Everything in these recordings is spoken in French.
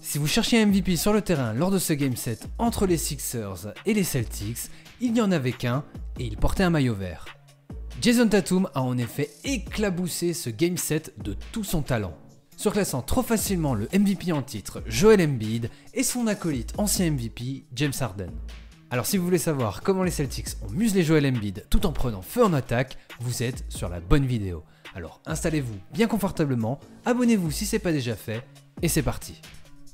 Si vous cherchiez un MVP sur le terrain lors de ce game set entre les Sixers et les Celtics, il n'y en avait qu'un et il portait un maillot vert. Jason Tatum a en effet éclaboussé ce game set de tout son talent, surclassant trop facilement le MVP en titre Joel Embiid et son acolyte ancien MVP James Harden. Alors si vous voulez savoir comment les Celtics ont muselé Joel Embiid tout en prenant feu en attaque, vous êtes sur la bonne vidéo. Alors installez-vous bien confortablement, abonnez-vous si ce n'est pas déjà fait, et c'est parti.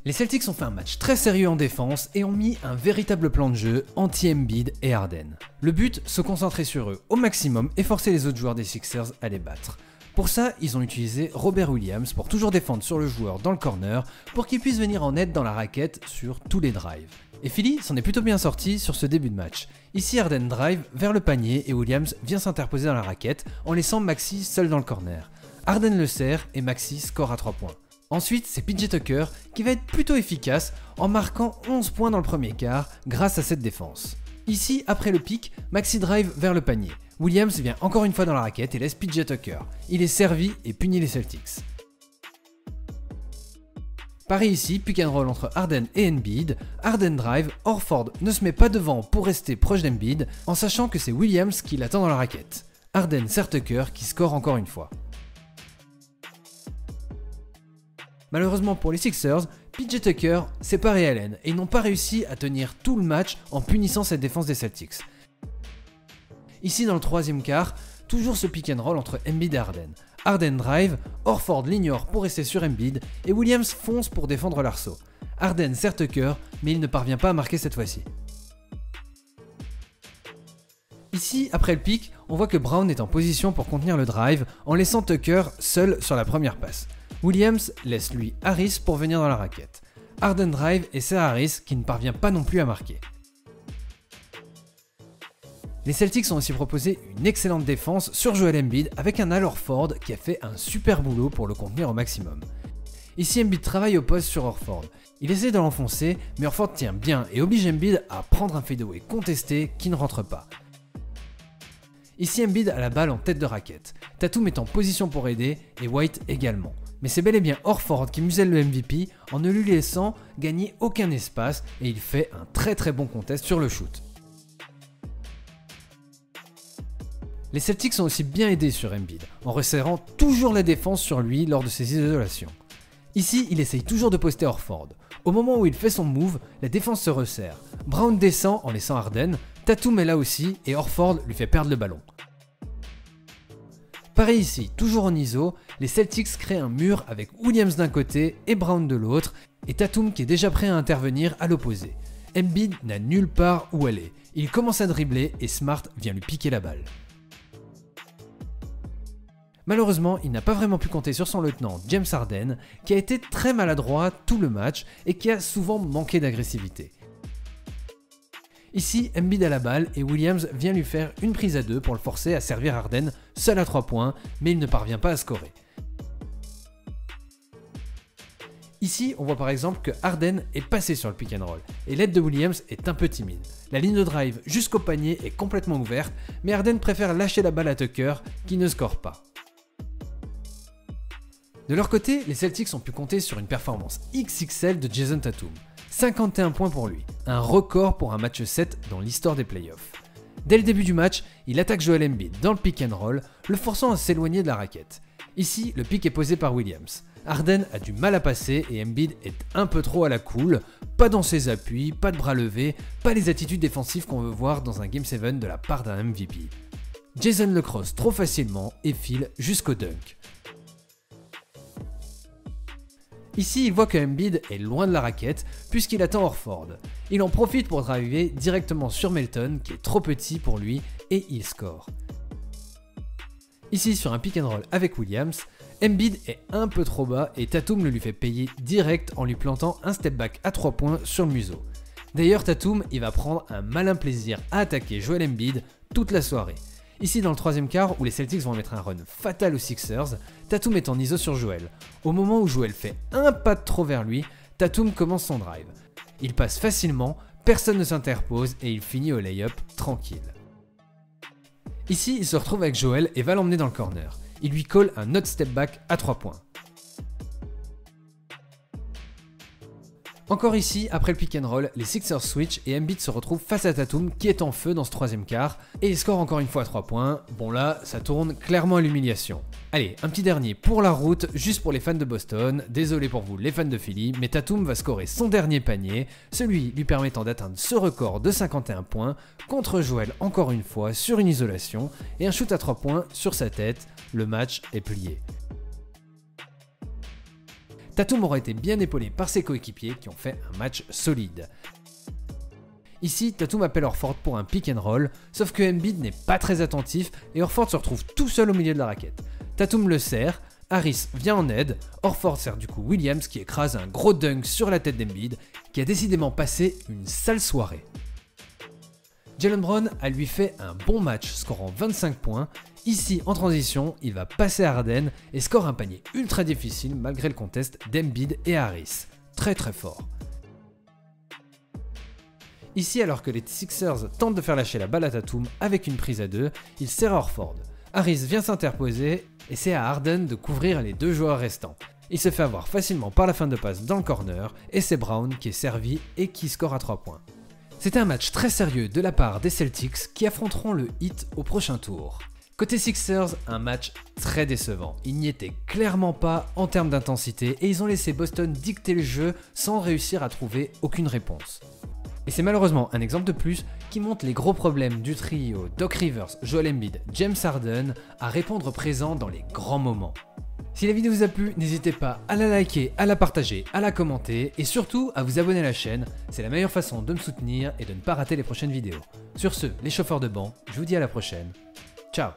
Les Celtics ont fait un match très sérieux en défense et ont mis un véritable plan de jeu anti-Embiid et Harden. Le but, se concentrer sur eux au maximum et forcer les autres joueurs des Sixers à les battre. Pour ça, ils ont utilisé Robert Williams pour toujours défendre sur le joueur dans le corner pour qu'il puisse venir en aide dans la raquette sur tous les drives. Et Philly s'en est plutôt bien sorti sur ce début de match. Ici, Harden drive vers le panier et Williams vient s'interposer dans la raquette en laissant Maxey seul dans le corner. Harden le sert et Maxey score à 3 points. Ensuite, c'est PJ Tucker qui va être plutôt efficace en marquant 11 points dans le premier quart grâce à cette défense. Ici, après le pick, Maxey drive vers le panier. Williams vient encore une fois dans la raquette et laisse PJ Tucker. Il est servi et punit les Celtics. Pareil ici, pick and roll entre Harden et Embiid. Harden drive, Horford ne se met pas devant pour rester proche d'Embiid en sachant que c'est Williams qui l'attend dans la raquette. Harden sert Tucker qui score encore une fois. Malheureusement pour les Sixers, PJ Tucker s'est paré à l'aine et ils n'ont pas réussi à tenir tout le match en punissant cette défense des Celtics. Ici dans le troisième quart, toujours ce pick and roll entre Embiid et Harden. Harden drive, Horford l'ignore pour rester sur Embiid et Williams fonce pour défendre l'arceau. Harden sert Tucker mais il ne parvient pas à marquer cette fois-ci. Ici, après le pick, on voit que Brown est en position pour contenir le drive en laissant Tucker seul sur la première passe. Williams laisse lui Harris pour venir dans la raquette. Harden drive et c'est Harris qui ne parvient pas non plus à marquer. Les Celtics ont aussi proposé une excellente défense sur Joel Embiid avec un Al Horford qui a fait un super boulot pour le contenir au maximum. Ici Embiid travaille au poste sur Horford. Il essaie de l'enfoncer mais Horford tient bien et oblige Embiid à prendre un fadeaway contesté qui ne rentre pas. Ici Embiid a la balle en tête de raquette. Tatum est en position pour aider et White également. Mais c'est bel et bien Horford qui muselle le MVP en ne lui laissant gagner aucun espace et il fait un très bon contest sur le shoot. Les Celtics sont aussi bien aidés sur Embiid en resserrant toujours la défense sur lui lors de ses isolations. Ici, il essaye toujours de poster Horford. Au moment où il fait son move, la défense se resserre. Brown descend en laissant Harden, Tatum est là aussi et Horford lui fait perdre le ballon. Pareil ici, toujours en ISO, les Celtics créent un mur avec Williams d'un côté et Brown de l'autre, et Tatum qui est déjà prêt à intervenir à l'opposé. Embiid n'a nulle part où aller, il commence à dribbler et Smart vient lui piquer la balle. Malheureusement, il n'a pas vraiment pu compter sur son lieutenant James Harden, qui a été très maladroit tout le match et qui a souvent manqué d'agressivité. Ici, Embiid a la balle et Williams vient lui faire une prise à deux pour le forcer à servir Harden seul à 3 points, mais il ne parvient pas à scorer. Ici, on voit par exemple que Harden est passé sur le pick and roll et l'aide de Williams est un peu timide. La ligne de drive jusqu'au panier est complètement ouverte, mais Harden préfère lâcher la balle à Tucker qui ne score pas. De leur côté, les Celtics ont pu compter sur une performance XXL de Jason Tatum. 51 points pour lui, un record pour un match 7 dans l'histoire des playoffs. Dès le début du match, il attaque Joel Embiid dans le pick and roll, le forçant à s'éloigner de la raquette. Ici, le pick est posé par Williams. Harden a du mal à passer et Embiid est un peu trop à la cool, pas dans ses appuis, pas de bras levés, pas les attitudes défensives qu'on veut voir dans un Game 7 de la part d'un MVP. Jason le crosse trop facilement et file jusqu'au dunk. Ici, il voit que Embiid est loin de la raquette puisqu'il attend Horford. Il en profite pour driver directement sur Melton qui est trop petit pour lui et il score. Ici, sur un pick and roll avec Williams, Embiid est un peu trop bas et Tatum le lui fait payer direct en lui plantant un step back à 3 points sur le museau. D'ailleurs, Tatum il va prendre un malin plaisir à attaquer Joel Embiid toute la soirée. Ici dans le troisième quart où les Celtics vont mettre un run fatal aux Sixers, Tatum est en ISO sur Joel. Au moment où Joel fait un pas de trop vers lui, Tatum commence son drive. Il passe facilement, personne ne s'interpose et il finit au lay-up tranquille. Ici, il se retrouve avec Joel et va l'emmener dans le corner. il lui colle un autre step back à 3 points. Encore ici, après le pick and roll, les Sixers switch et Embiid se retrouve face à Tatum qui est en feu dans ce troisième quart et il score encore une fois à 3 points. Bon là, ça tourne clairement à l'humiliation. Allez, un petit dernier pour la route, juste pour les fans de Boston. Désolé pour vous les fans de Philly, mais Tatum va scorer son dernier panier, celui lui permettant d'atteindre ce record de 51 points contre Joel encore une fois sur une isolation et un shoot à 3 points sur sa tête. Le match est plié. Tatum aura été bien épaulé par ses coéquipiers qui ont fait un match solide. Ici, Tatum appelle Horford pour un pick and roll, sauf que Embiid n'est pas très attentif et Horford se retrouve tout seul au milieu de la raquette. Tatum le sert, Harris vient en aide, Horford sert du coup Williams qui écrase un gros dunk sur la tête d'Embiid, qui a décidément passé une sale soirée. Jaylen Brown a lui fait un bon match, scorant 25 points. Ici, en transition, il va passer Harden et score un panier ultra difficile malgré le contest d'Embiid et Harris. Très très fort. Ici, alors que les Sixers tentent de faire lâcher la balle à Tatum avec une prise à 2, il sert Horford. Harris vient s'interposer et c'est à Harden de couvrir les 2 joueurs restants. Il se fait avoir facilement par la fin de passe dans le corner et c'est Brown qui est servi et qui score à 3 points. C'était un match très sérieux de la part des Celtics qui affronteront le Heat au prochain tour. Côté Sixers, un match très décevant. Ils n'y étaient clairement pas en termes d'intensité et ils ont laissé Boston dicter le jeu sans réussir à trouver aucune réponse. Et c'est malheureusement un exemple de plus qui montre les gros problèmes du trio Doc Rivers, Joel Embiid, James Harden à répondre présent dans les grands moments. Si la vidéo vous a plu, n'hésitez pas à la liker, à la partager, à la commenter et surtout à vous abonner à la chaîne. C'est la meilleure façon de me soutenir et de ne pas rater les prochaines vidéos. Sur ce, les chauffeurs de banc, je vous dis à la prochaine. Ciao.